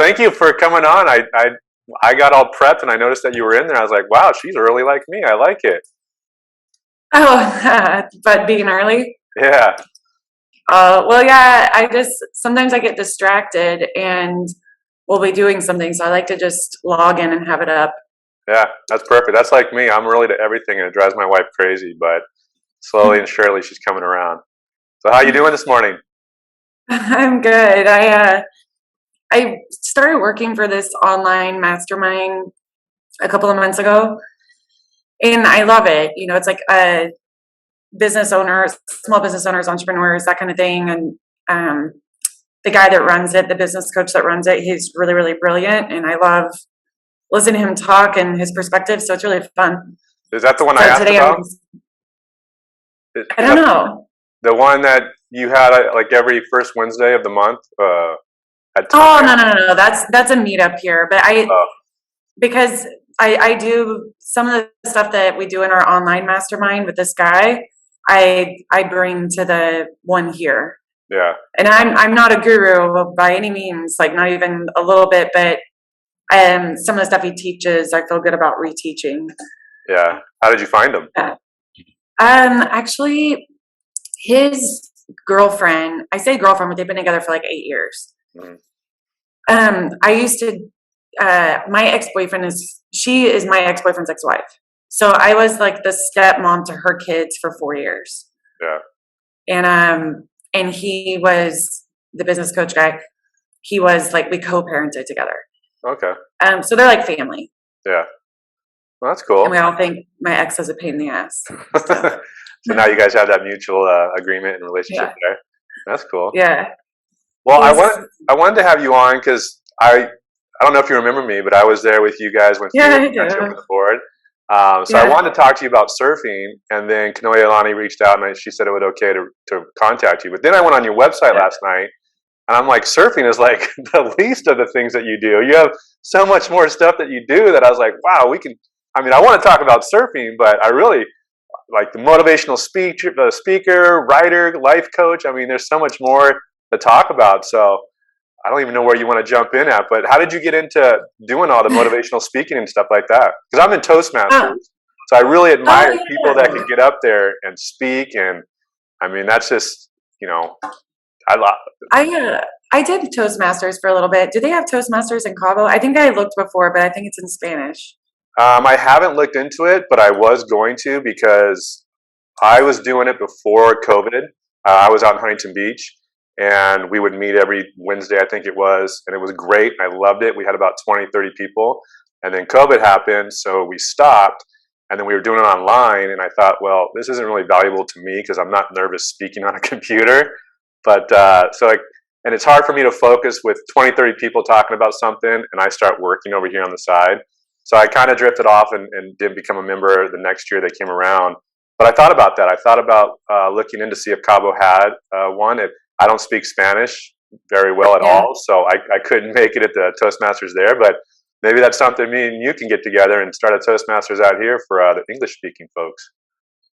thank you for coming on. I got all prepped and I noticed that you were in there. I was like, wow, she's early like me. I like it. Oh, but being early. Yeah, Well, yeah, I just sometimes I get distracted and we'll be doing something, so I like to just log in and have it up. yeah, that's perfect. That's like me. I'm early to everything, and it drives my wife crazy. But slowly and surely, she's coming around. So, how you doing this morning? I'm good. I started working for this online mastermind a couple of months ago, and I love it. You know, it's like business owners, small business owners, entrepreneurs, that kind of thing. And um, the guy that runs it, the business coach that runs it, he's really, really brilliant, and I love listening to him talk and his perspective. So it's really fun. Is that the one I So asked today I'm, about? I Is don't that know. the one that you had like every first Wednesday of the month at Oh, no, time? no, no, no. That's a meetup here. But Oh, because I do some of the stuff that we do in our online mastermind with this guy, I bring to the one here. yeah, And I'm not a guru by any means, like not even a little bit, but some of the stuff he teaches, I feel good about reteaching. yeah. How did you find them? Yeah. Actually, his girlfriend, I say girlfriend, but they've been together for like 8 years. Mhm. I used to, my ex-boyfriend she is my ex-boyfriend's ex-wife. So I was like the stepmom to her kids for 4 years. Yeah. And he was the business coach guy. He was like, we co-parented together. Okay. So they're like family. Yeah. Well, that's And we cool. all think my ex is a pain in the ass. So So now you guys have that mutual agreement and relationship yeah, there. That's cool. yeah. Well, He's, I wanted to have you on because I don't know if you remember me, but I was there with you guys when yeah, Felix I got you over do. the board. So I Yeah, wanted to talk to you about surfing, and then Kanoe Alani reached out and she said it would okay to contact you. But then I went on your website yeah. last night, and I'm like, surfing is like the least of the things that you do. You have so much more stuff that you do that I was like, wow, we can. I mean, I want to talk about surfing, but I really like the motivational speaker, writer, life coach. I mean, there's so much more to talk about. So I don't even know where you want to jump in at, but how did you get into doing all the motivational speaking and stuff like that? Because I'm in Oh, Toastmasters, so I really oh admire people that can yeah. get up there and speak. And I mean, that's just I love. I did Toastmasters for a little bit. Do they have Toastmasters in Cabo? I think I looked before, but I think it's in Spanish. I haven't looked into it, but I was going to because I was doing it before COVID. I was out in Huntington Beach, and we would meet every Wednesday, I think it was, and it was great. I loved it. We had about 20, 30 people, and then COVID happened, so we stopped, and then we were doing it online, and I thought, well, this isn't really valuable to me because I'm not nervous speaking on a computer. But and it's hard for me to focus with 20, 30 people talking about something, and I start working over here on the side. So I kind of drifted off and didn't become a member the next year they came around. But I thought about that. I thought about looking in to see if Cabo had one. I don't speak Spanish very well at Yeah. all, so I couldn't make it at the Toastmasters there. But maybe that's something me and you can get together and start a Toastmasters out here for the English-speaking folks.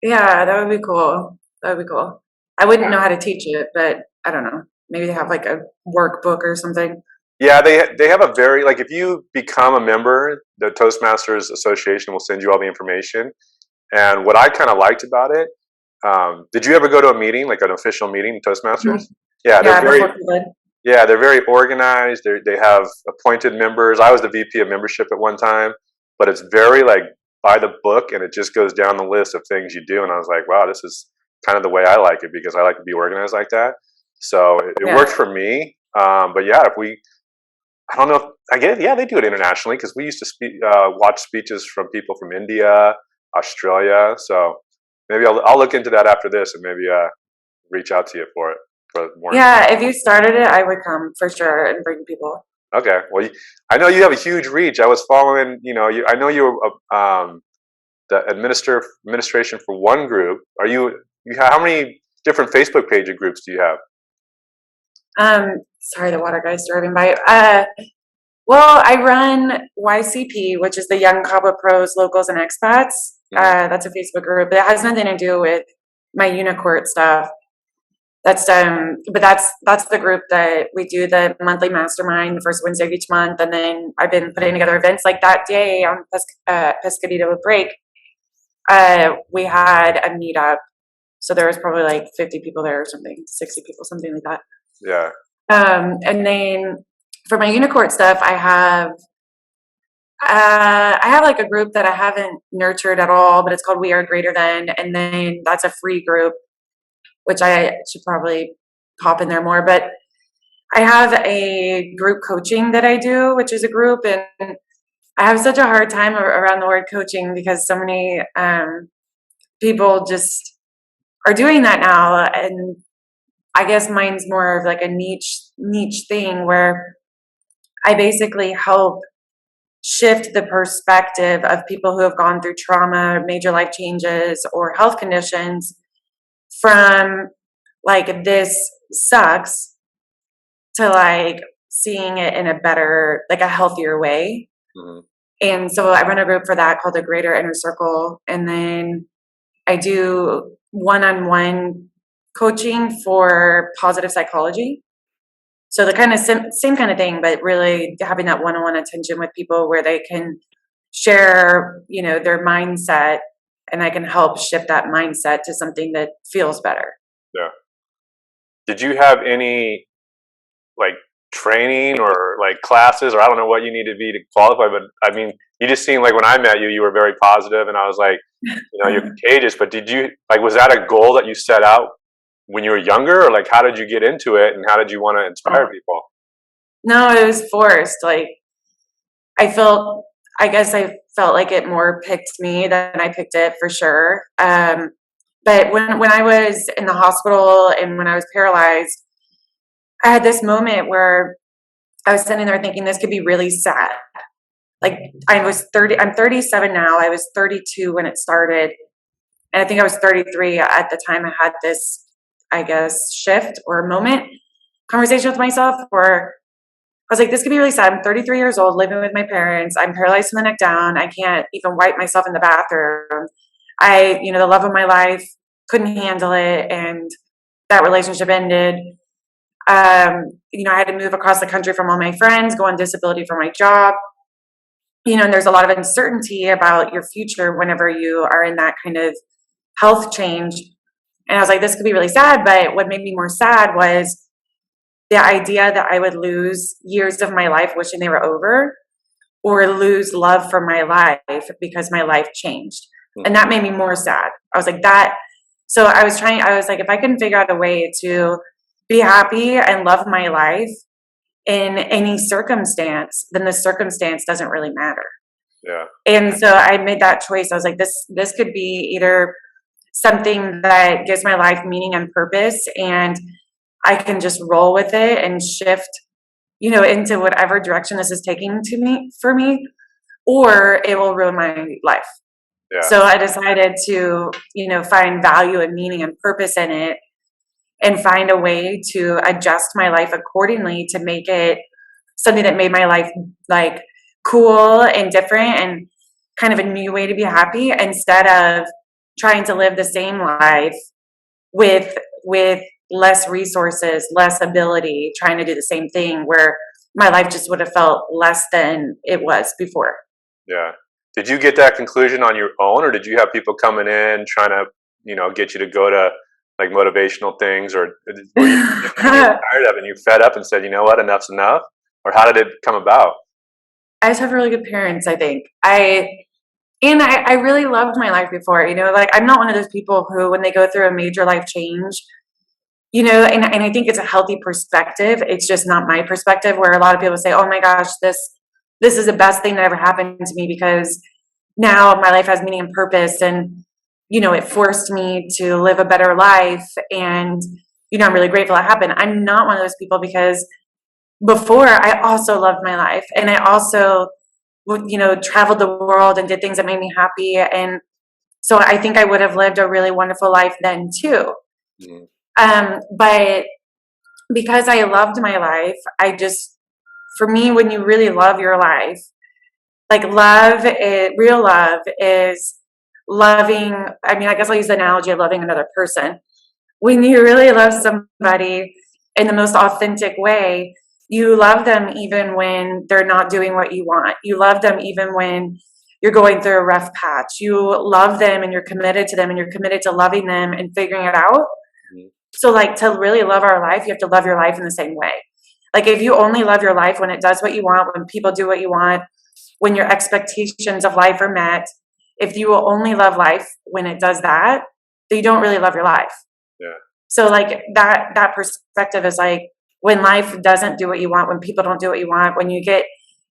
Yeah, that would be cool. That would be cool. I wouldn't know how to teach it, but I don't know. Maybe they have like a workbook or something. Yeah, they have a very like if you become a member, the Toastmasters Association will send you all the information. And what I kind of liked about it, did you ever go to a meeting, like an official meeting, Toastmasters? Mhm. Yeah, they're Yeah, very before COVID. very organized. They have appointed members. I was the VP of membership at one time, but it's very like by the book, and it just goes down the list of things you do. And I was like, wow, this is kind of the way I like it because I like to be organized like that. So it Yeah. worked for me. But yeah, if we I don't know. If, I get yeah, they do it internationally because we used to watch speeches from people from India, Australia. So maybe I'll look into that after this and maybe reach out to you for it for more Yeah, if information. you started it, I would come for sure and bring people. Okay. Well, I know you have a huge reach. I was following. I know you were the administration for one group. Are you? How many different Facebook page groups do you have? Sorry, the water guy's driving by. Well, I run YCP, which is the Young Cabo Pros, Locals, and Expats. Hmm. That's a Facebook group. It has nothing to do with my Unicourt stuff. But that's the group that we do the monthly mastermind the first Wednesday of each month. And then I've been putting together events like that day on Pescadito break. We had a meetup. So there was probably like 50 people there or something, 60 people, something like that. Yeah. And then for my unicorn stuff, I have like a group that I haven't nurtured at all, but it's called We Are Greater Than. And then that's a free group, which I should probably pop in there more. But I have a group coaching that I do, which is a group. And I have such a hard time around the word coaching because so many people just are doing that now. And I guess mine's more of like a niche thing where I basically help shift the perspective of people who have gone through trauma, major life changes, or health conditions from like this sucks to like seeing it in a better, like a healthier way. Mm-hmm. And so I run a group for that called the Greater Inner Circle. And then I do one-on-one coaching for positive psychology. So the kind of same kind of thing, but really having that one-on-one attention with people where they can share, their mindset, and I can help shift that mindset to something that feels better. Yeah. Did you have any like training or like classes, or I don't know what you need to be to qualify, but I mean, you just seemed like when I met you, you were very positive, and I was like, you're contagious. But did you was that a goal that you set out when you were younger, or like how did you get into it, and how did you want to inspire people? No, it was forced. Like I guess I felt like it more picked me than I picked it for sure. But when I was in the hospital and when I was paralyzed, I had this moment where I was sitting there thinking this could be really sad. Like I was 30, I'm 37 now. I was 32 when it started. And I think I was 33 at the time I had this, I guess, shift or moment conversation with myself where I was like, this could be really sad. I'm 33 years old, living with my parents. I'm paralyzed from the neck down. I can't even wipe myself in the bathroom. The love of my life couldn't handle it. And that relationship ended. I had to move across the country from all my friends, go on disability for my job. And there's a lot of uncertainty about your future whenever you are in that kind of health change. And I was like, this could be really sad. But what made me more sad was the idea that I would lose years of my life wishing they were over, or lose love for my life because my life changed. And that made me more sad. I was like that. So I was like, if I can figure out a way to be happy and love my life in any circumstance, then the circumstance doesn't really matter. Yeah. And so I made that choice. I was like, this could be either something that gives my life meaning and purpose, and I can just roll with it and shift, into whatever direction this is taking for me, or it will ruin my life. Yeah. So I decided to, find value and meaning and purpose in it, and find a way to adjust my life accordingly to make it something that made my life like cool and different and kind of a new way to be happy, instead of trying to live the same life with less resources, less ability, trying to do the same thing where my life just would have felt less than it was before. Yeah. Did you get that conclusion on your own, or did you have people coming in trying to, get you to go to like motivational things, or were you tired of it and you fed up and said, you know what, enough's enough? Or how did it come about? I just have really good parents, I think. I really loved my life before, like I'm not one of those people who, when they go through a major life change, and I think it's a healthy perspective. It's just not my perspective, where a lot of people say, oh my gosh, this is the best thing that ever happened to me because now my life has meaning and purpose, and, it forced me to live a better life, and, I'm really grateful it happened. I'm not one of those people, because before I also loved my life, and I also, traveled the world and did things that made me happy. And so I think I would have lived a really wonderful life then too. Mm-hmm. But because I loved my life, for me, when you really love your life, like real love is loving. I mean, I guess I'll use the analogy of loving another person, when you really love somebody in the most authentic way, you love them even when they're not doing what you want. You love them even when you're going through a rough patch. You love them and you're committed to them and you're committed to loving them and figuring it out. Mhm. So, like, to really love our life, you have to love your life in the same way. Like, if you only love your life when it does what you want, when people do what you want, when your expectations of life are met, if you will only love life when it does that, then you don't really love your life. Yeah. So, like, that perspective is like, when life doesn't do what you want, when people don't do what you want, when you get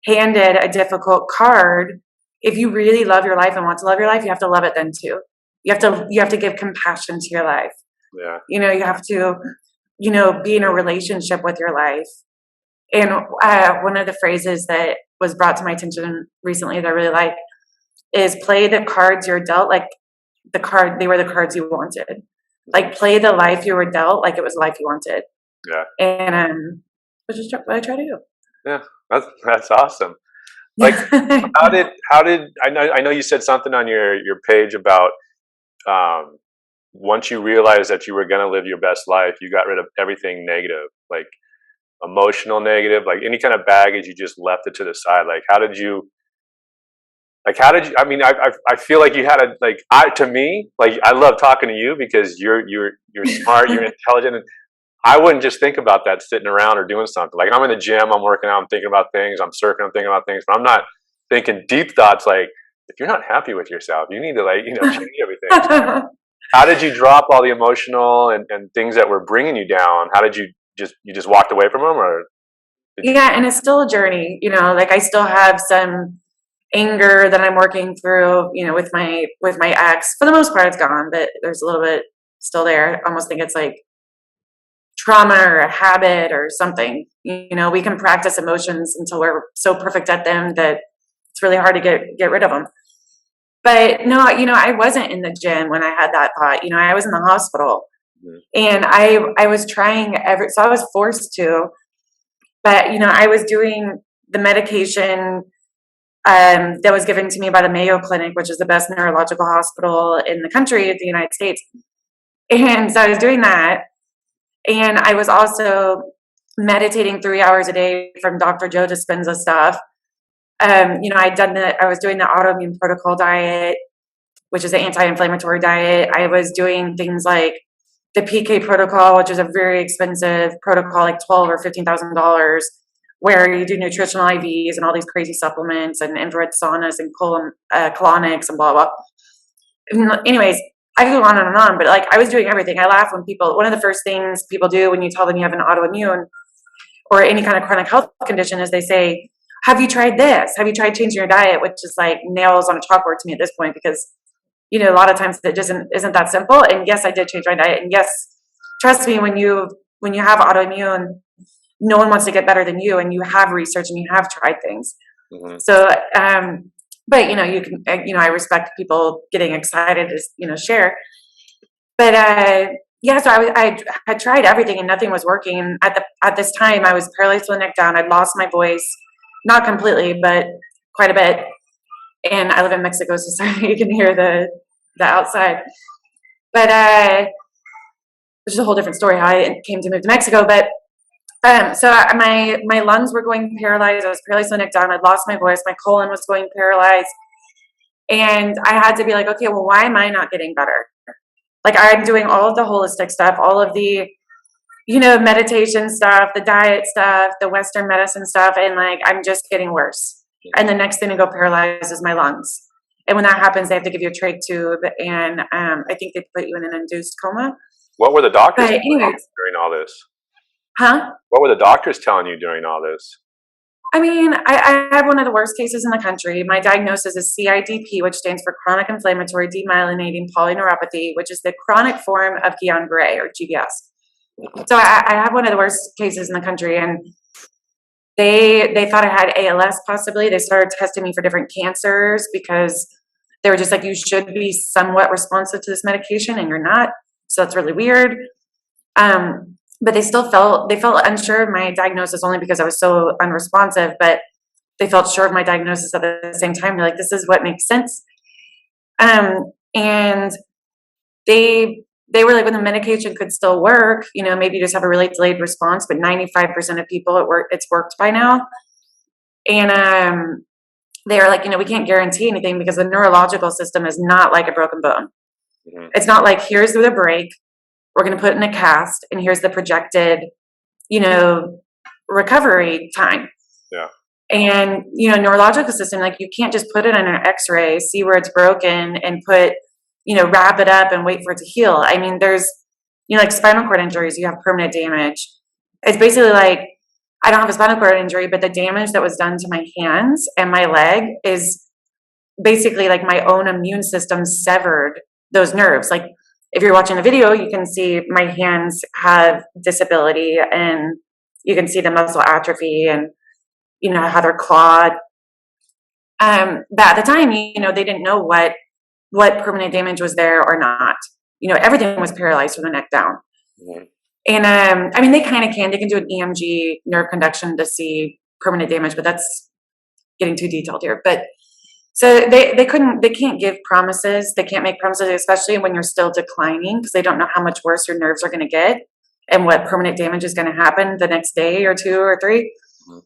handed a difficult card, if you really love your life and want to love your life, you have to love it then too. You have to give compassion to your life. Yeah. You have to, be in a relationship with your life. And one of the phrases that was brought to my attention recently that I really like is play the cards you're dealt like they were the cards you wanted. Like, play the life you were dealt like it was the life you wanted. Yeah. And which is what I try to do. Yeah. That's awesome. Like, how did I know you said something on your page about once you realized that you were going to live your best life, you got rid of everything negative, like emotional negative, like any kind of baggage, you just left it to the side. Like, I mean, I feel like you had to me, like, I love talking to you because you're smart, you're intelligent. And I wouldn't just think about that sitting around or doing something. Like, I'm in the gym, I'm working out, I'm thinking about things, I'm surfing, I'm thinking about things, but I'm not thinking deep thoughts like, if you're not happy with yourself, you need to, like, change everything. How did you drop all the emotional and things that were bringing you down? How did you just walked away from them, or did you? Yeah, and it's still a journey. Like, I still have some anger that I'm working through. With my ex. For the most part, it's gone, but there's a little bit still there. I almost think it's like trauma or a habit or something. We can practice emotions until we're so perfect at them that it's really hard to get rid of them. But no, I wasn't in the gym when I had that thought. I was in the hospital, Mhm. and I was trying so I was forced to, but I was doing the medication that was given to me by the Mayo Clinic, which is the best neurological hospital in the country, the United States. And so I was doing that, and I was also meditating 3 hours a day from Dr. Joe Dispenza stuff. I was doing the autoimmune protocol diet, which is an anti-inflammatory diet. I was doing things like the PK protocol, which is a very expensive protocol, like $12,000 or $15,000, where you do nutritional IVs and all these crazy supplements and infrared saunas and colonics and blah blah. Anyways, I could go on and on, but like, I was doing everything. I laugh when one of the first things people do when you tell them you have an autoimmune or any kind of chronic health condition is they say, have you tried this? Have you tried changing your diet? Which is like nails on a chalkboard to me at this point, because a lot of times it just isn't that simple. And yes, I did change my diet. And yes, trust me, when you have autoimmune, no one wants to get better than you, and you have research and you have tried things. Mhm. So, but you can, I respect people getting excited to, share. But yeah, so I had tried everything and nothing was working. And at this time, I was paralyzed from the neck down. I'd lost my voice, not completely, but quite a bit. And I live in Mexico, so sorry, you can hear the outside. But which is a whole different story how I came to move to Mexico. But my lungs were going paralyzed. I was paralyzed from the neck down. I'd lost my voice. My colon was going paralyzed. And I had to be like, okay, well, why am I not getting better? Like, I'm doing all of the holistic stuff, all of the, meditation stuff, the diet stuff, the Western medicine stuff, and like, I'm just getting worse. And the next thing to go paralyzed is my lungs. And when that happens, they have to give you a trach tube, and I think they put you in an induced coma. What were the doctors But telling you anyways, during all this? huh? What were the doctors telling you during all this? I mean, I had one of the worst cases in the country. My diagnosis is CIDP, which stands for chronic inflammatory demyelinating polyneuropathy, which is the chronic form of Guillain-Barré or GBS. So I have one of the worst cases in the country, and they thought I had ALS possibly. They started testing me for different cancers because they were just like, you should be somewhat responsive to this medication, and you're not. So that's really weird. But they felt unsure of my diagnosis only because I was so unresponsive, but they felt sure of my diagnosis at the same time. They're like, this is what makes sense. And they they were like, when the medication could still work, maybe you just have a really delayed response, but 95% of people it's worked by now. And they are like, we can't guarantee anything because the neurological system is not like a broken bone. Mm-hmm. It's not like, here's the break, we're going to put in a cast, and here's the projected, recovery time. Yeah. And, neurological system, like you can't just put it on an x-ray, see where it's broken and wrap it up and wait for it to heal. I mean, there's, like spinal cord injuries, you have permanent damage. It's basically like, I don't have a spinal cord injury, but the damage that was done to my hands and my leg is basically like my own immune system severed those nerves. Like if you're watching the video, you can see my hands have disability and you can see the muscle atrophy and, how they're clawed. But at the time, they didn't know what permanent damage was there or not. Everything was paralyzed from the neck down. Mm-hmm. And I mean, they kind of can. They can do an EMG nerve conduction to see permanent damage, but that's getting too detailed here. But so they can't give promises. They can't make promises, especially when you're still declining, because they don't know how much worse your nerves are going to get and what permanent damage is going to happen the next day or 2 or 3. Mm-hmm.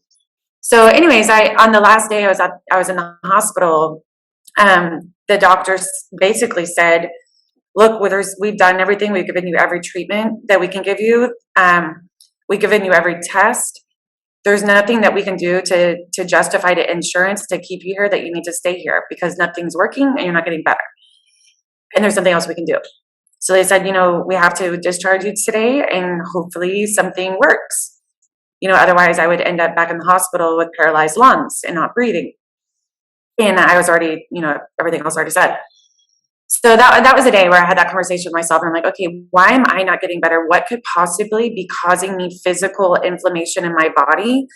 So anyways, on the last day I was in the hospital, the doctors basically said, look, we've done everything. We've given you every treatment that we can give you. We've given you every test. There's nothing that we can do to justify to insurance to keep you here, that you need to stay here because nothing's working and you're not getting better. And there's something else we can do. So they said, we have to discharge you today and hopefully something works. Otherwise I would end up back in the hospital with paralyzed lungs and not breathing. And I was already, everything else already said. So that was a day where I had that conversation with myself, and I'm like, okay, why am I not getting better? What could possibly be causing me physical inflammation in my body?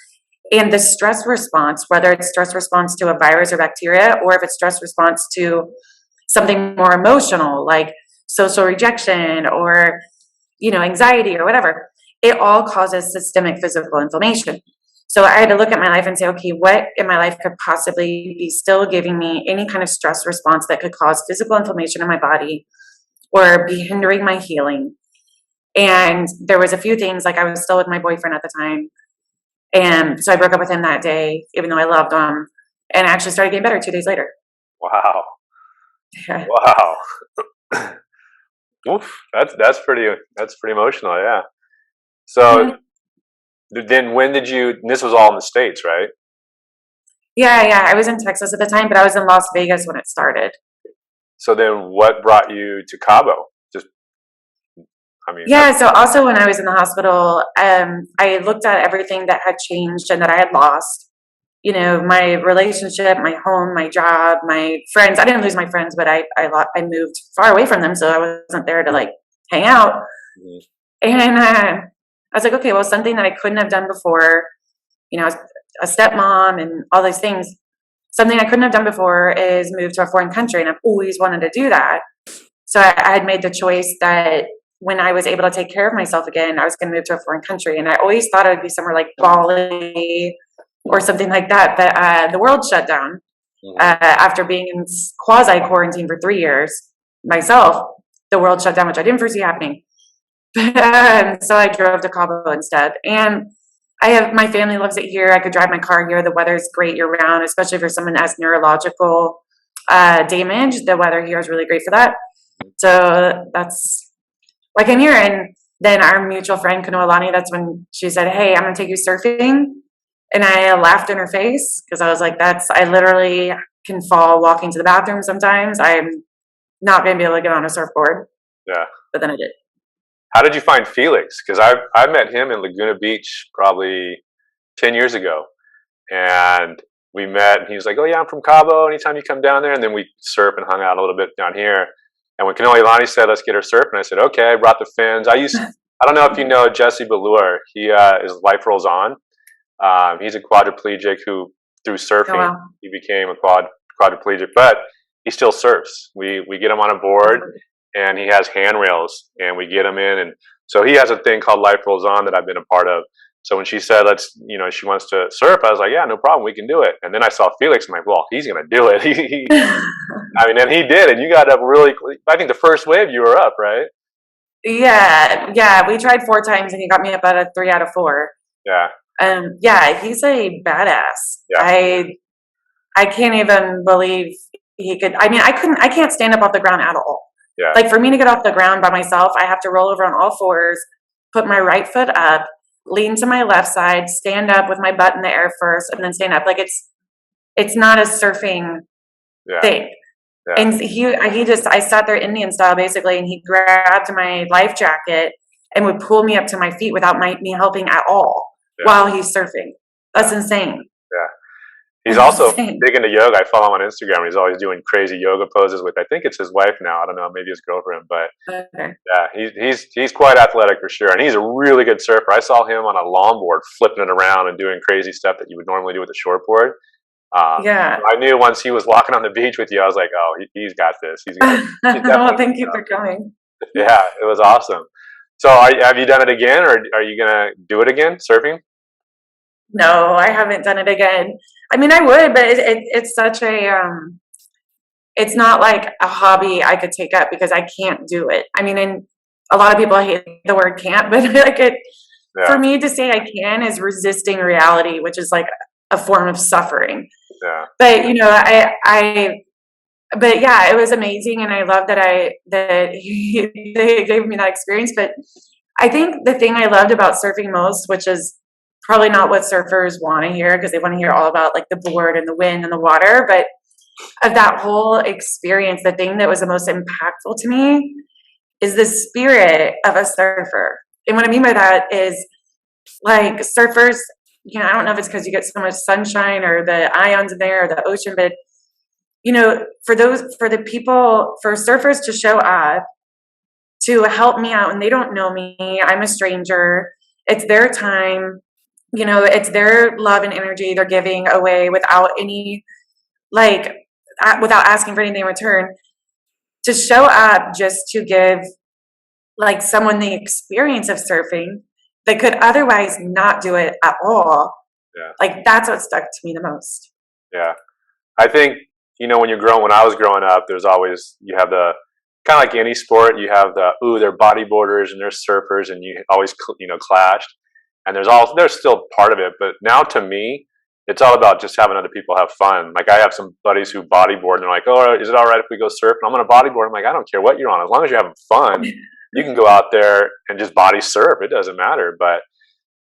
And the stress response, whether it's stress response to a virus or bacteria, or if it's stress response to something more emotional, like social rejection or, anxiety or whatever, it all causes systemic physical inflammation. So I had to look at my life and say, okay, what in my life could possibly be still giving me any kind of stress response that could cause physical inflammation in my body or be hindering my healing? And there was a few things, like I was still with my boyfriend at the time. And so I broke up with him that day, even though I loved him, and I actually started getting better 2 days later. Wow. Yeah. Wow. Oof. That's pretty emotional. Yeah. So then when did you, this was all in the States, right? Yeah. I was in Texas at the time, but I was in Las Vegas when it started. So then what brought you to Cabo? Yeah. So also when I was in the hospital, I looked at everything that had changed and that I had lost. My relationship, my home, my job, my friends. I didn't lose my friends, but I moved far away from them, so I wasn't there to like hang out. Mm-hmm. And I was like, okay, well, something that I couldn't have done before. I was a stepmom and all these things. Something I couldn't have done before is move to a foreign country, and I've always wanted to do that. So I had made the choice that when I was able to take care of myself again, I was going to move to a foreign country. And I always thought it would be somewhere like Bali or something like that. But the world shut down after being in quasi-quarantine for 3 years myself. The world shut down, which I didn't foresee happening. So I drove to Cabo instead. And my family loves it here. I could drive my car here. The weather's great year round, especially for someone that has neurological damage. The weather here is really great for that. So that's why I came here. And then our mutual friend, Kanoalani, that's when she said, hey, I'm going to take you surfing. And I laughed in her face because I was like, I literally can fall walking to the bathroom sometimes. I'm not going to be able to get on a surfboard. Yeah. But then I did. How did you find Felix? Because I met him in Laguna Beach probably 10 years ago. And we met, and he was like, oh yeah, I'm from Cabo. Anytime you come down there. And then we surf and hung out a little bit down here. And when Kanoalani said, let's get her surfing, I said, okay, I brought the fins. I don't know if you know Jesse Ballure. He is Life Rolls On. He's a quadriplegic who, through surfing, he became a quadriplegic, but he still surfs. We get him on a board, and he has handrails, and we get him in. And so he has a thing called Life Rolls On that I've been a part of. So when she said, she wants to surf, I was like, yeah, no problem, we can do it. And then I saw Felix, and I'm like, well, he's going to do it. And he did, and you got up really, I think the first wave you were up, right? Yeah, we tried 4 times and he got me up at a 3 out of 4. Yeah, Yeah, he's a badass. yeah, I can't even believe he could. I mean, I can't stand up off the ground at all. yeah, Like for me to get off the ground by myself, I have to roll over on all fours, put my right foot up, lean to my left side, stand up with my butt in the air first, and then stand up. Like it's not a surfing yeah, thing. yeah, And he just I sat there Indian style basically, and he grabbed my life jacket and would pull me up to my feet without me helping at all yeah, while he's surfing. That's yeah, insane. yeah. He's That's also insane. big into yoga. I follow him on Instagram. He's always doing crazy yoga poses with, I think it's his wife now. I don't know, maybe his girlfriend, but Okay. yeah, he's quite athletic for sure, and he's a really good surfer. I saw him on a longboard flipping it around and doing crazy stuff that you would normally do with a shortboard. Yeah. I knew once he was walking on the beach with you, I was like, oh, he's got this. He's got it. He's Well, definitely, thank you for coming. yeah, it was awesome. So, have you done it again, or are you gonna do it again, surfing? No, I haven't done it again. I mean, I would, but it's such a it's not like a hobby I could take up because I can't do it. I mean, and a lot of people hate the word can't, but like it for Yeah, me to say I can is resisting reality, which is like a form of suffering. yeah, But but yeah, it was amazing, and I love that they gave me that experience. But I think the thing I loved about surfing most, which is probably not what surfers want to hear because they want to hear all about like the board and the wind and the water, but of that whole experience, the thing that was the most impactful to me is the spirit of a surfer. And what I mean by that is like surfers, I don't know if it's because you get so much sunshine or the ions in there or the ocean, but for the people, for surfers to show up to help me out and they don't know me, I'm a stranger. It's their time, it's their love and energy they're giving away without any, like, without asking for anything in return. To show up just to give like someone the experience of surfing that could otherwise not do it at all, yeah, like that's what stuck to me the most. yeah. I think when I was growing up, there's always you have the kind of like any sport, you have the they're bodyboarders and they're surfers, and you always clashed. And there's still part of it, but now to me, it's all about just having other people have fun. Like I have some buddies who bodyboard, and they're like, "Oh, is it all right if we go surf?" And I'm on a bodyboard. I'm like, I don't care what you're on, as long as you're having fun, you can go out there and just body surf. It doesn't matter. But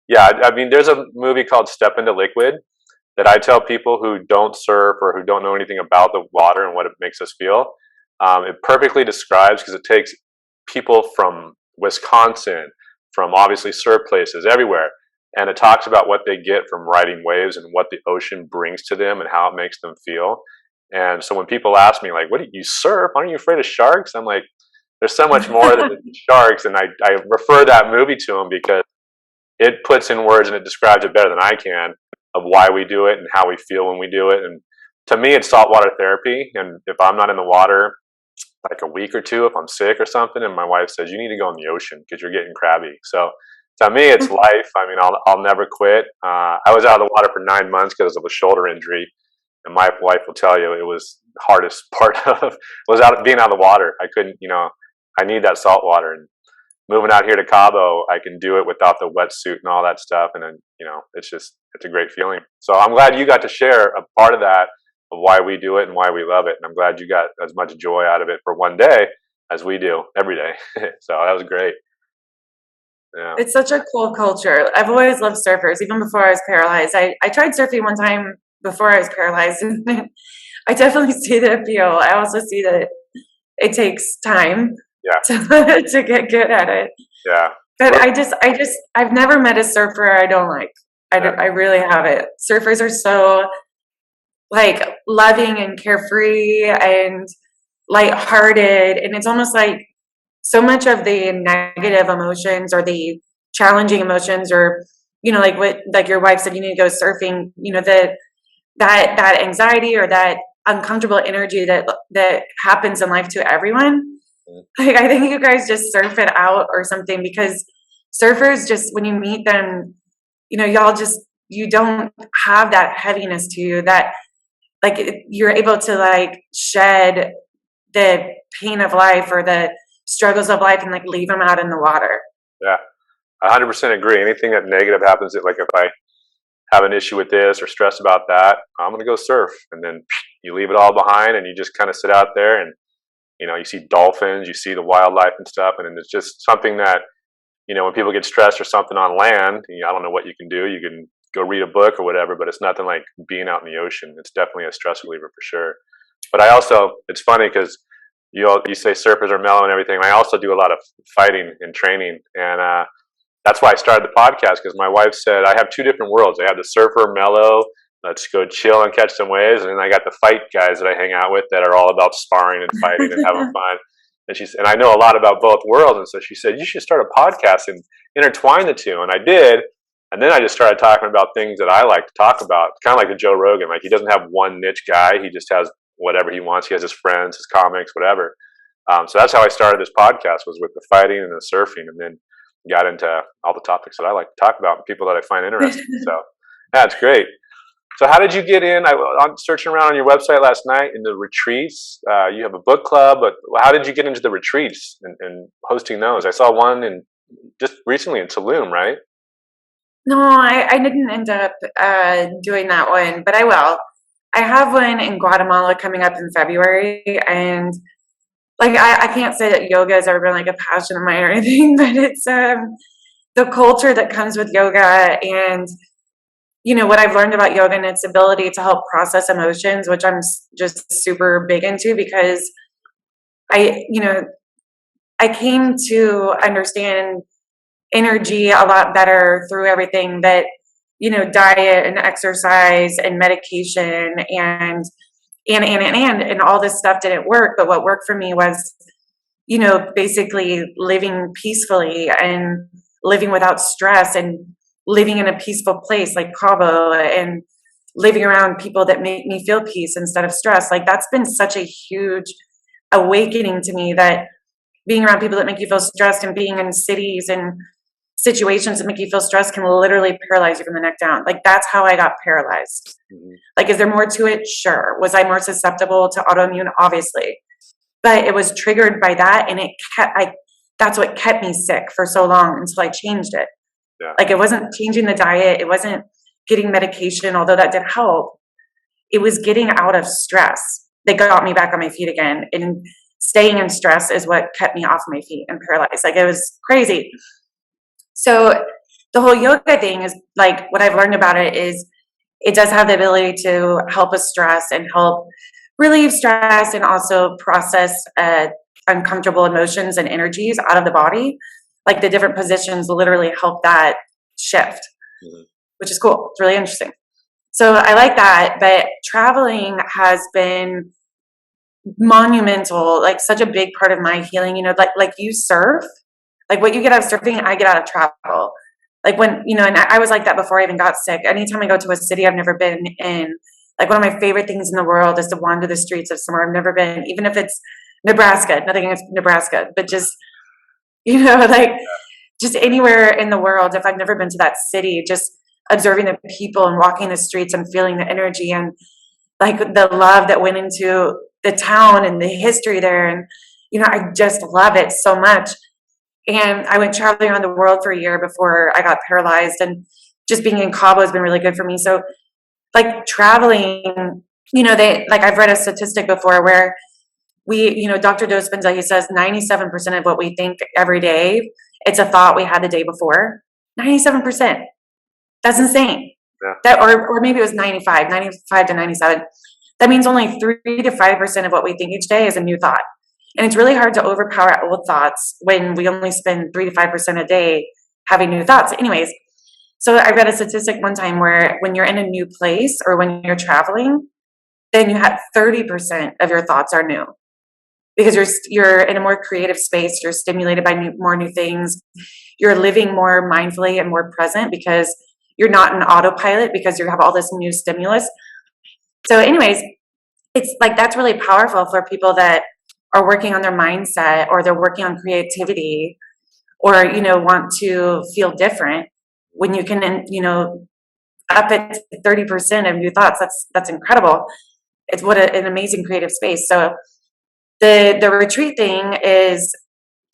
yeah, I mean, there's a movie called Step into Liquid that I tell people who don't surf or who don't know anything about the water and what it makes us feel. It perfectly describes because it takes people from Wisconsin, from obviously surf places everywhere, and it talks about what they get from riding waves and what the ocean brings to them and how it makes them feel. And so when people ask me like, "What do you surf? Aren't you afraid of sharks?" I'm like, "There's so much more than sharks," and I refer that movie to them because it puts in words and it describes it better than I can of why we do it and how we feel when we do it. And to me, it's saltwater therapy. And if I'm not in the water like a week or two, if I'm sick or something, and my wife says you need to go in the ocean because you're getting crabby. So to me, it's life. I mean, I'll never quit. I was out of the water for 9 months because of a shoulder injury, and my wife will tell you it was the hardest part of was being out of the water. I couldn't, I need that salt water. And moving out here to Cabo, I can do it without the wetsuit and all that stuff. And then, it's a great feeling. So I'm glad you got to share a part of that, of why we do it and why we love it. And I'm glad you got as much joy out of it for one day as we do every day. So that was great. Yeah. It's such a cool culture. I've always loved surfers, even before I was paralyzed. I tried surfing one time before I was paralyzed. And I definitely see the appeal. I also see that it takes time Yeah. to get good at it. Yeah. But I've never met a surfer I don't like. Yeah. I really haven't. Surfers are so like loving and carefree and lighthearted, and it's almost like so much of the negative emotions or the challenging emotions, or like what like your wife said, you need to go surfing. That anxiety or that uncomfortable energy that happens in life to everyone. Like I think you guys just surf it out or something, because surfers just when you meet them, you don't have that heaviness to you, that you're able to like shed the pain of life or the struggles of life and like leave them out in the water. Yeah, 100% agree. Anything that negative happens, like if I have an issue with this or stress about that, I'm going to go surf. And then you leave it all behind and you just kind of sit out there and, you see dolphins, you see the wildlife and stuff. And it's just something that, when people get stressed or something on land, I don't know what you can do. You can go read a book or whatever, but it's nothing like being out in the ocean. It's definitely a stress reliever for sure. But it's funny because you say surfers are mellow and everything. I also do a lot of fighting and training. And, that's why I started the podcast, because my wife said I have two different worlds. I have the surfer, mellow, let's go chill and catch some waves, and then I got the fight guys that I hang out with that are all about sparring and fighting and having fun. And I know a lot about both worlds, and so she said you should start a podcast and intertwine the two, and I did. And then I just started talking about things that I like to talk about, kind of like the Joe Rogan. Like, he doesn't have one niche guy; he just has whatever he wants. He has his friends, his comics, whatever. So that's how I started this podcast, was with the fighting and the surfing, and then got into all the topics that I like to talk about and people that I find interesting. So yeah, it's great. So how did you get in? I'm searching around on your website last night in the retreats. You have a book club, but how did you get into the retreats and hosting those? I saw one just recently in Tulum, right? No, I didn't end up doing that one, but I will. I have one in Guatemala coming up in February, and like I can't say that yoga has ever been like a passion of mine or anything, but it's the culture that comes with yoga, and what I've learned about yoga and its ability to help process emotions, which I'm just super big into, because I came to understand energy a lot better through everything that diet and exercise and medication and all this stuff didn't work. But what worked for me was, basically living peacefully and living without stress and living in a peaceful place like Cabo, and living around people that make me feel peace instead of stress. Like, that's been such a huge awakening to me, that being around people that make you feel stressed and being in cities and situations that make you feel stressed can literally paralyze you from the neck down. Like, that's how I got paralyzed. Mm-hmm. Like, is there more to it? Sure. Was I more susceptible to autoimmune? Obviously. But it was triggered by that, and that's what kept me sick for so long until I changed it. Yeah. Like, it wasn't changing the diet, it wasn't getting medication, although that did help. It was getting out of stress that got me back on my feet again. And staying in stress is what kept me off my feet and paralyzed. Like, it was crazy. So the whole yoga thing is, like, what I've learned about it is it does have the ability to help us stress and help relieve stress, and also process uncomfortable emotions and energies out of the body. Like, the different positions literally help that shift, mm-hmm. which is cool. It's really interesting. So I like that. But traveling has been monumental, like such a big part of my healing. Like you surf. Like, what you get out of surfing, I get out of travel. Like, when, and I was like that before I even got sick. Anytime I go to a city I've never been in, like, one of my favorite things in the world is to wander the streets of somewhere I've never been, even if it's Nebraska, nothing against Nebraska, but just, like, just anywhere in the world, if I've never been to that city, just observing the people and walking the streets and feeling the energy and, like, the love that went into the town and the history there. And, I just love it so much. And I went traveling around the world for a year before I got paralyzed, and just being in Cabo has been really good for me. So, like, traveling, I've read a statistic before where Dr. Dispenza, he says 97% of what we think every day, it's a thought we had the day before. 97%. That's insane. Yeah. Or maybe it was 95 to 97. That means only 3 to 5% of what we think each day is a new thought. And it's really hard to overpower old thoughts when we only spend 3 to 5% a day having new thoughts. Anyways, so I read a statistic one time where when you're in a new place or when you're traveling, then you have 30% of your thoughts are new, because you're in a more creative space. You're stimulated by more new things. You're living more mindfully and more present because you're not in autopilot, because you have all this new stimulus. So anyways, it's like, that's really powerful for people that are working on their mindset, or they're working on creativity, or, want to feel different. When you can, up at 30% of new thoughts, that's incredible. It's what an amazing creative space. So the retreat thing is,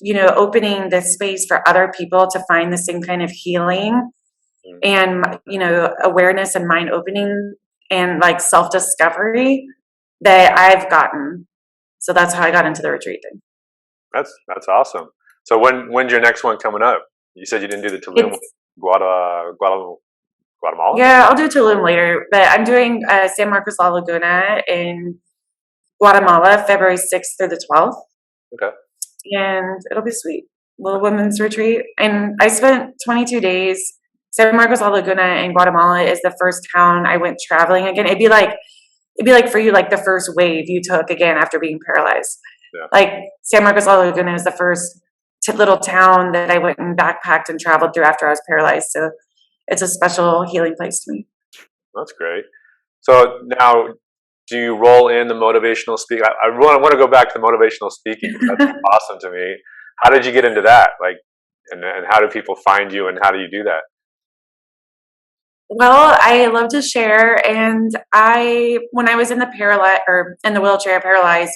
opening this space for other people to find the same kind of healing and, awareness and mind opening and like self discovery that I've gotten. So that's how I got into the retreat thing. That's awesome. So when's your next one coming up? You said you didn't do the Tulum, Guatemala? Yeah, I'll do Tulum later, but I'm doing San Marcos La Laguna in Guatemala, February 6th through the 12th. Okay. And it'll be sweet. Little women's retreat. And I spent 22 days. San Marcos La Laguna in Guatemala is the first town I went traveling again. It'd be like for you, like the first wave you took again after being paralyzed. Yeah. Like San Marcos La Laguna is the first little town that I went and backpacked and traveled through after I was paralyzed. So it's a special healing place to me. That's great. So now, do you roll in the motivational speak? I want to go back to the motivational speaking. That's awesome to me. How did you get into that? Like, and how do people find you, and how do you do that? Well, I love to share, and when I was in the wheelchair paralyzed,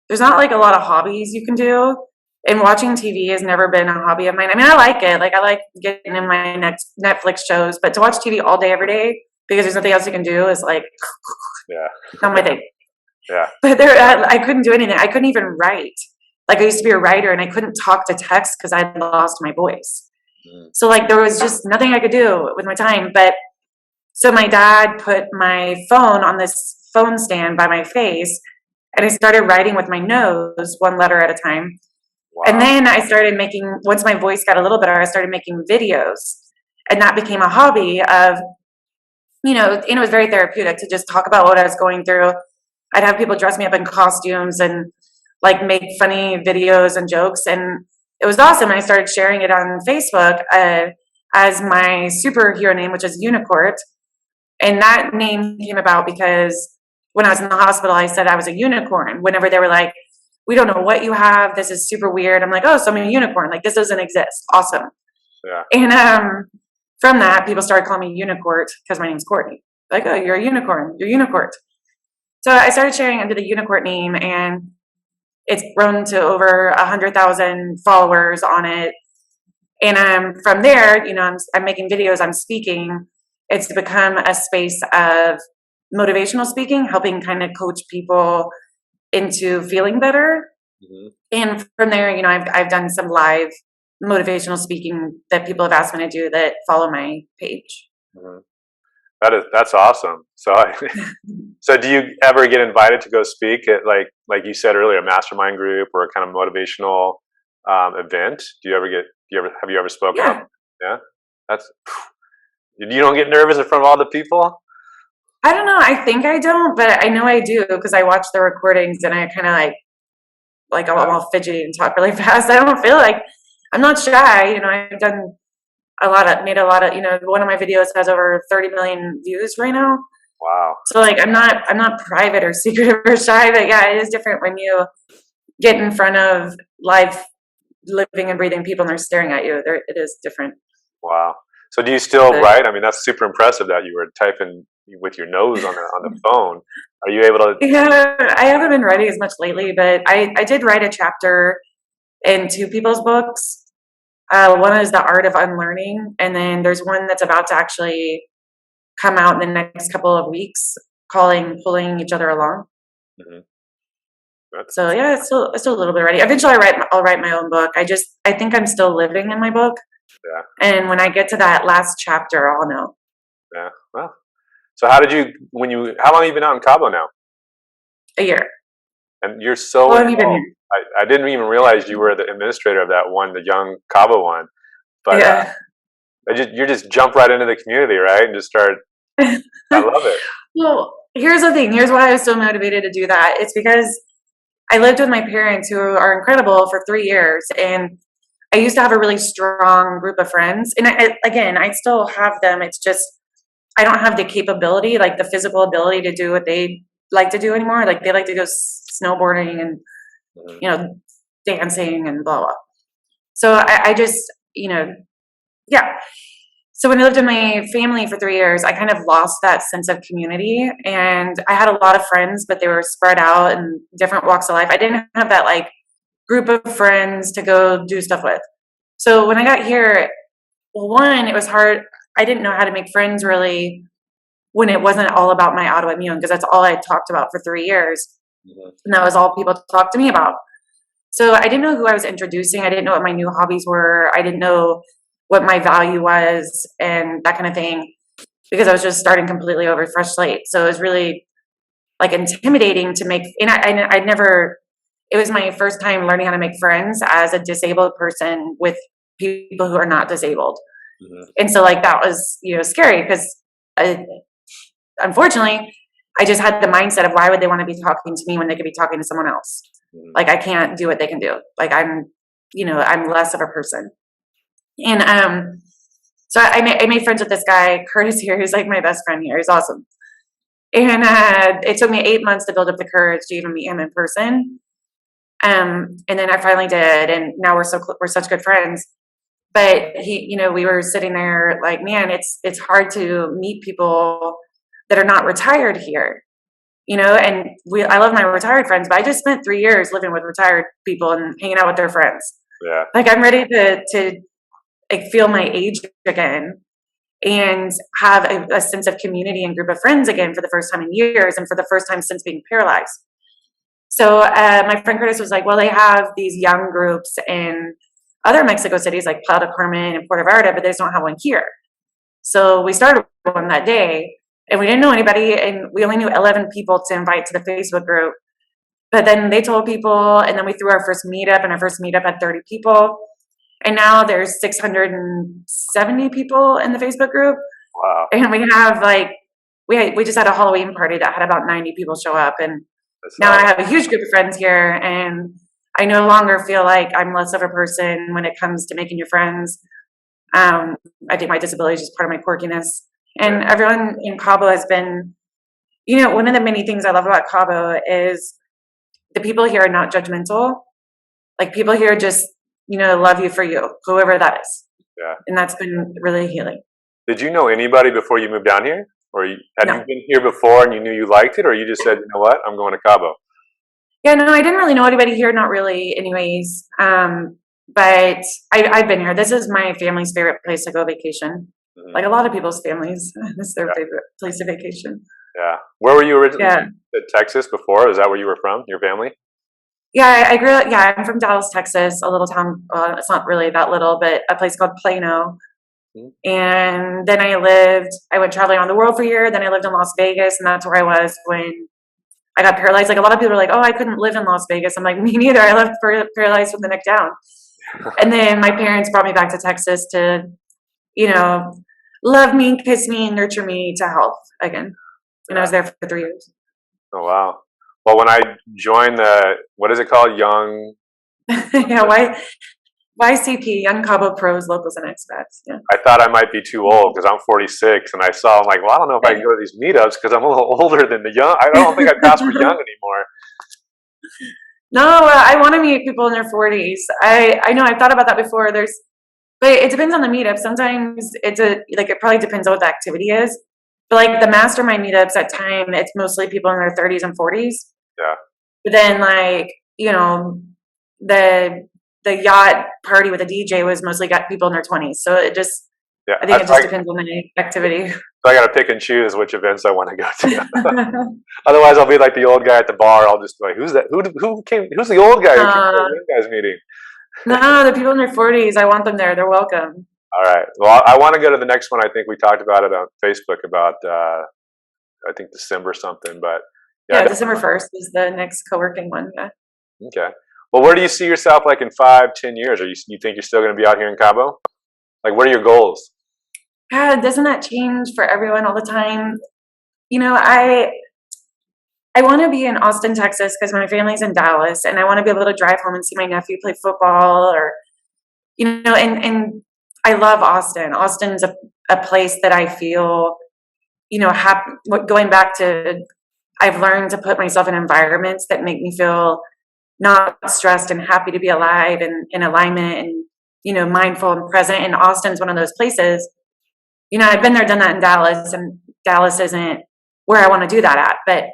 there's not like a lot of hobbies you can do, and watching TV has never been a hobby of mine. I mean, I like it. Like, I like getting in my next Netflix shows, but to watch TV all day, every day, because there's nothing else you can do is like, not my thing. Yeah. But I couldn't do anything. I couldn't even write. Like, I used to be a writer, and I couldn't talk to text because I'd lost my voice. So, like, there was just nothing I could do with my time. So my dad put my phone on this phone stand by my face, and I started writing with my nose, one letter at a time. Wow. And then I started once my voice got a little better, I started making videos. And that became a hobby of, it was very therapeutic to just talk about what I was going through. I'd have people dress me up in costumes and like make funny videos and jokes. And it was awesome. I started sharing it on Facebook as my superhero name, which is Unicorn. And that name came about because when I was in the hospital, I said I was a unicorn. Whenever they were like, we don't know what you have. This is super weird. I'm like, oh, so I'm a unicorn. Like, this doesn't exist. Awesome. Yeah. And from that, people started calling me Unicorn because my name's Courtney. Like, oh, you're a unicorn. You're Unicorn. So I started sharing under the Unicorn name, and it's grown to over 100,000 followers on it. And from there, I'm making videos. I'm speaking. It's become a space of motivational speaking, helping kind of coach people into feeling better. And from there, I've done some live motivational speaking that people have asked me to do that follow my page. That's awesome. So, so do you ever get invited to go speak at like you said earlier, a mastermind group or a kind of motivational event? Have you ever spoken up? Yeah, you don't get nervous in front of all the people? I don't know. I think I don't, but I know I do because I watch the recordings and I kind of like I'm all fidgety and talk really fast. I don't feel like I'm not shy. I've done made a lot of, one of my videos has over 30 million views right now. Wow. So like, I'm not private or secretive or shy, but yeah, it is different when you get in front of live living and breathing people and they're staring at you. It is different. Wow. So do you still write? I mean, that's super impressive that you were typing with your nose on the phone. Are you able to? Yeah, I haven't been writing as much lately, but I did write a chapter in two people's books. One is The Art of Unlearning, and then there's one that's about to actually come out in the next couple of weeks, Pulling Each Other Along. So yeah, it's still a little bit ready. Eventually, I'll write my own book. I think I'm still living in my book. Yeah. And when I get to that last chapter, I'll know. Yeah. Well, so how long have you been out in Cabo now? A year. And you're so involved. I didn't even realize you were the administrator of that one, the young Cabo one. But yeah. You just jump right into the community, right? And just start. I love it. Well, here's the thing. Here's why I was so motivated to do that. It's because I lived with my parents who are incredible for 3 years. And I used to have a really strong group of friends. And I still have them. It's just, I don't have the capability, like the physical ability to do what they like to do anymore. Like they like to go snowboarding and, dancing and blah, blah. So I just, yeah. So when I lived in my family for 3 years, I kind of lost that sense of community. And I had a lot of friends, but they were spread out in different walks of life. I didn't have that like group of friends to go do stuff with. So when I got here, well, one, it was hard. I didn't know how to make friends really when it wasn't all about my autoimmune, because that's all I talked about for 3 years. Mhm. And that was all people talked to me about. So I didn't know who I was introducing. I didn't know what my new hobbies were. I didn't know what my value was and that kind of thing, because I was just starting completely over fresh slate. So it was really like intimidating to make, and I never, it was my first time learning how to make friends as a disabled person with people who are not disabled. Mhm. And so like that was, scary because unfortunately, I just had the mindset of why would they want to be talking to me when they could be talking to someone else? Mhm. Like I can't do what they can do. Like I'm less of a person. And so I made friends with this guy, Curtis here, who's like my best friend here. He's awesome. And it took me 8 months to build up the courage to even meet him in person. And then I finally did, and now we're such good friends. But we were sitting there like, man, it's hard to meet people that are not retired here, and I love my retired friends, but I just spent 3 years living with retired people and hanging out with their friends. Yeah. Like I'm ready to like feel my age again and have a sense of community and group of friends again for the first time in years and for the first time since being paralyzed. So my friend Curtis was like, well, they have these young groups in other Mexico cities like Playa del Carmen and Puerto Vallarta, but they just don't have one here. So we started one that day, and we didn't know anybody, and we only knew 11 people to invite to the Facebook group. But then they told people, and then we threw our first meetup, and our first meetup had 30 people. And now there's 670 people in the Facebook group. Wow. And we have we just had a Halloween party that had about 90 people show up. And That's now I awesome. have a huge group of friends here, and I no longer feel like I'm less of a person when it comes to making new friends. I think my disability is just part of my quirkiness. And everyone in Cabo has been, one of the many things I love about Cabo is the people here are not judgmental. Like people here just, love you for you, whoever that is. Yeah. And that's been really healing. Did you know anybody before you moved down here? Or had No. you been here before and you knew you liked it? Or you just said, you know what, I'm going to Cabo? Yeah, no, I didn't really know anybody here, not really anyways. But I've been here. This is my family's favorite place to go vacation. Mhm. Like a lot of people's families, this is their Yeah. favorite place to vacation. Yeah. Where were you originally? Yeah. Texas before? Is that where you were from? Your family? Yeah, I grew up, yeah, I'm from Dallas, Texas, a little town, it's not really that little, but a place called Plano. Mhm. And then I went traveling around the world for a year. Then I lived in Las Vegas, and that's where I was when I got paralyzed. Like a lot of people are like, oh, I couldn't live in Las Vegas. I'm like, me neither. I left paralyzed from the neck down. And then my parents brought me back to Texas to, love me, kiss me, and nurture me to health again. And I was there for 3 years. Oh, wow. Well, when I joined what is it called? Young. Yeah, YCP, Young Cabo Pros, Locals, and Expats. Yeah. I thought I might be too old because I'm 46, and I saw, I'm like, well, I don't know if I can go to these meetups because I'm a little older than the young. I don't think I pass for young anymore. No, I want to meet people in their 40s. I know I've thought about that before. But it depends on the meetup. Sometimes it probably depends on what the activity is. But like the mastermind meetups at time, it's mostly people in their 30s and 40s. Yeah. But then the yacht party with the DJ was mostly got people in their 20s. So I think it just depends on the activity. So I got to pick and choose which events I want to go to. Otherwise, I'll be like the old guy at the bar. I'll just be like, "Who's that? Who came? Who's the old guy who came to the young guys meeting?" No, the people in their 40s, I want them there. They're welcome. All right. Well, I want to go to the next one. I think we talked about it on Facebook about I think December something, but yeah, December 1st is the next co-working one. Yeah. Okay. Well, where do you see yourself like in 5, 10 years? You think you're still going to be out here in Cabo? Like, what are your goals? God, doesn't that change for everyone all the time? I want to be in Austin, Texas, because my family's in Dallas, and I want to be able to drive home and see my nephew play football, or and I love Austin. Austin's a place that I feel, happy. Going back to, I've learned to put myself in environments that make me feel not stressed and happy to be alive and in alignment and mindful and present. And Austin's one of those places. I've been there, done that in Dallas, and Dallas isn't where I want to do that at. But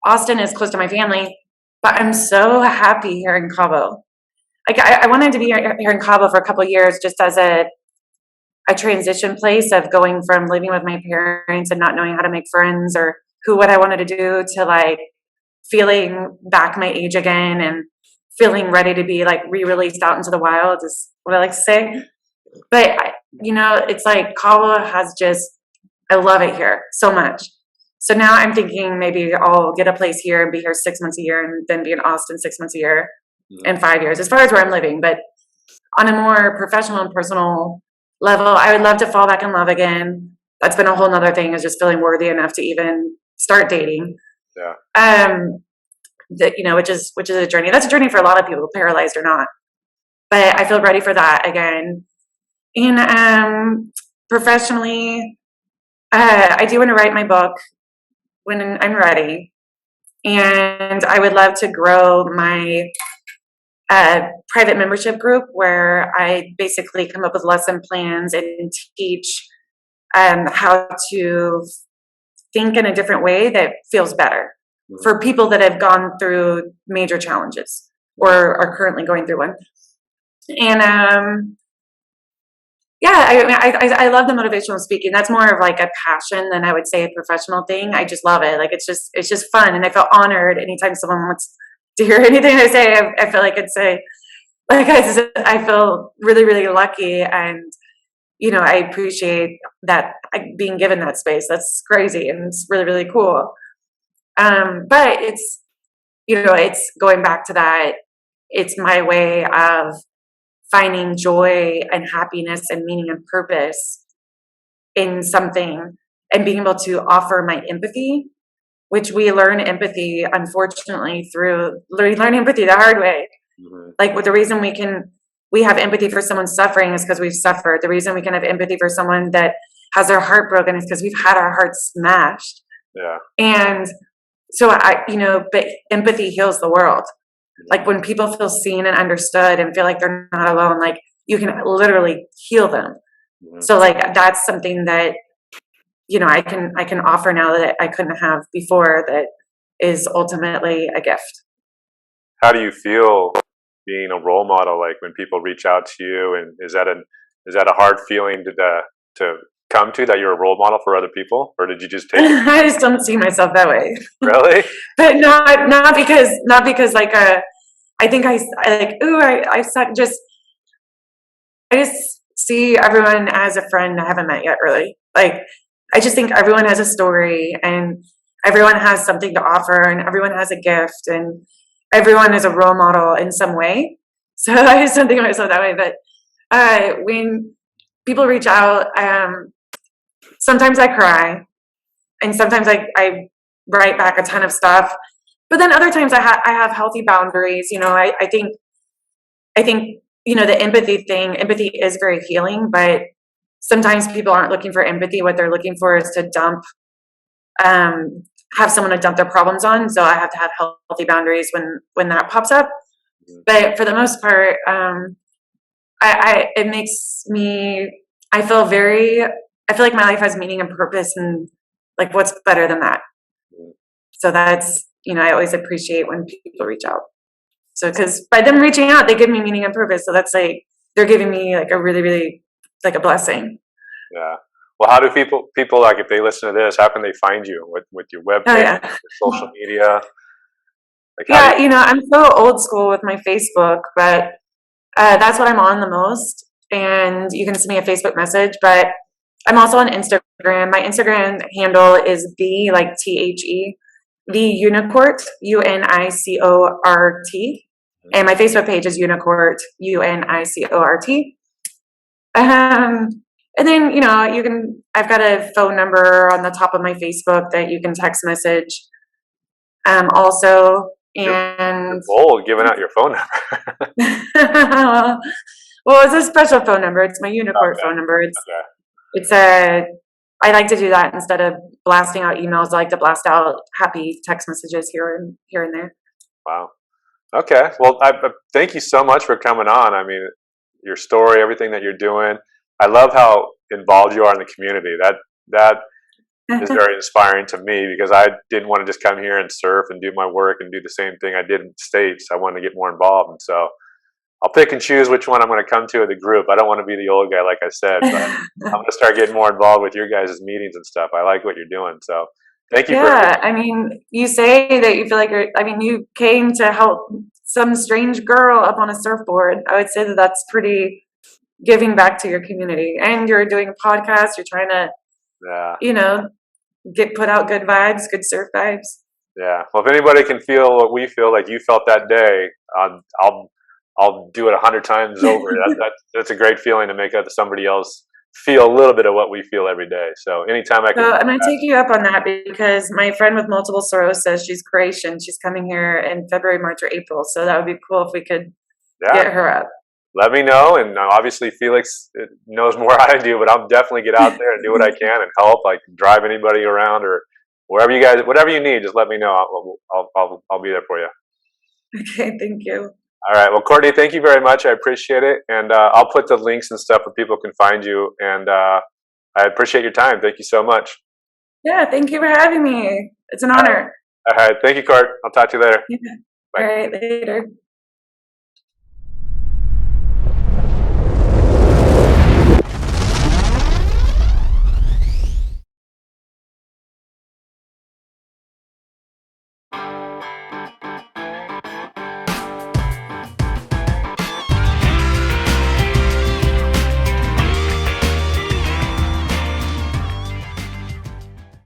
Austin is close to my family. But I'm so happy here in Cabo. like I wanted to be here in Cabo for a couple of years just as a transition place of going from living with my parents and not knowing how to make friends or what I wanted to do to like feeling back my age again and feeling ready to be like re-released out into the wild is what I like to say. But it's like Cabo has just, I love it here so much. So now I'm thinking maybe I'll get a place here and be here 6 months a year and then be in Austin 6 months a year in 5 years, as far as where I'm living. But on a more professional and personal level, I would love to fall back in love again. That's been a whole nother thing, is just feeling worthy enough to even start dating. Yeah. Which is a journey. That's a journey for a lot of people, paralyzed or not. But I feel ready for that again. And professionally, I do want to write my book when I'm ready. And I would love to grow my private membership group where I basically come up with lesson plans and teach how to think in a different way that feels better for people that have gone through major challenges or are currently going through one. And I love the motivational speaking. That's more of like a passion than I would say a professional thing. I just love it. Like it's just fun, and I feel honored anytime someone wants to hear anything I say. I feel like it's I feel really, really lucky, and I appreciate that being given that space. That's crazy, and it's really, really cool. But it's going back to that. It's my way of finding joy and happipiness and meaning and purpose in something, and being able to offer my empathy, which we learn empathy, unfortunately, we learn empathy the hard way. Like the reason we have empathy for someone suffering is because we've suffered. The reason we can have empathy for someone that has their heart broken is because we've had our hearts smashed. Yeah. And so but empathy heals the world. Like when people feel seen and understood and feel like they're not alone, like you can literally heal them. So like that's something that I can offer now that I couldn't have before, that is ultimately a gift. How do you feel being a role model? Like when people reach out to you, and is that a hard feeling to come to, that you're a role model for other people, or did you just take it? I just don't see myself that way. Really? But not because like I think I like I just see everyone as a friend I haven't met yet, really. Like I just think everyone has a story, and everyone has something to offer, and everyone has a gift, and everyone is a role model in some way. So I just don't think of myself that way. But when people reach out, sometimes I cry, and sometimes I write back a ton of stuff. But then other times I have healthy boundaries. I think the empathy is very healing, but sometimes people aren't looking for empathy. What they're looking for is to have someone to dump their problems on. So I have to have healthy boundaries when that pops up. But for the most part, it makes me, I feel like my life has meaning and purpose, and like what's better than that. So that's, I always appreciate when people reach out. So, because by them reaching out, they give me meaning and purpose. So that's like, they're giving me like a really, really, like a blessing. Yeah. Well, how do people like, if they listen to this, how can they find you with your webpage, your social media? Like I'm so old school with my Facebook, but that's what I'm on the most. And you can send me a Facebook message, but I'm also on Instagram. My Instagram handle is THE Unicort, UNICORT. And my Facebook page is Unicort, UNICORT. And then, I've got a phone number on the top of my Facebook that you can text message. Also, and you're bold giving out your phone number. Well, it's a special phone number. It's my Unicort phone number. I like to do that instead of blasting out emails. I like to blast out happy text messages here and there. Wow. Okay. Well, I thank you so much for coming on. I mean, your story, everything that you're doing. I love how involved you are in the community. That is very inspiring to me, because I didn't want to just come here and surf and do my work and do the same thing I did in the States. I wanted to get more involved. And so I'll pick and choose which one I'm going to come to at the group. I don't want to be the old guy, like I said, but I'm going to start getting more involved with your guys' meetings and stuff. I like what you're doing. So thank you for Yeah, I mean, you say that you feel like you came to help some strange girl up on a surfboard. I would say that that's pretty giving back to your community. And you're doing a podcast, you're trying to, yeah. you know, put out good vibes, good surf vibes. Yeah. Well, if anybody can feel what we feel like you felt that day, I'll do it 100 times over. That's a great feeling to make somebody else feel a little bit of what we feel every day. So anytime I can. So I'm going to take you up on that because my friend with multiple sclerosis, she's Croatian. She's coming here in February, March, or April. So that would be cool if we could Yeah. get her up. Let me know, and obviously Felix knows more than I do, but I'll definitely get out there and do what I can and help, like drive anybody around or wherever you guys, whatever you need, just let me know. I'll be there for you. Okay, thank you. All right. Well, Courtney, thank you very much. I appreciate it, and I'll put the links and stuff where people can find you. And I appreciate your time. Thank you so much. Yeah, thank you for having me. It's an honor. All right. Thank you, Court. I'll talk to you later. Yeah. Bye. All right, later.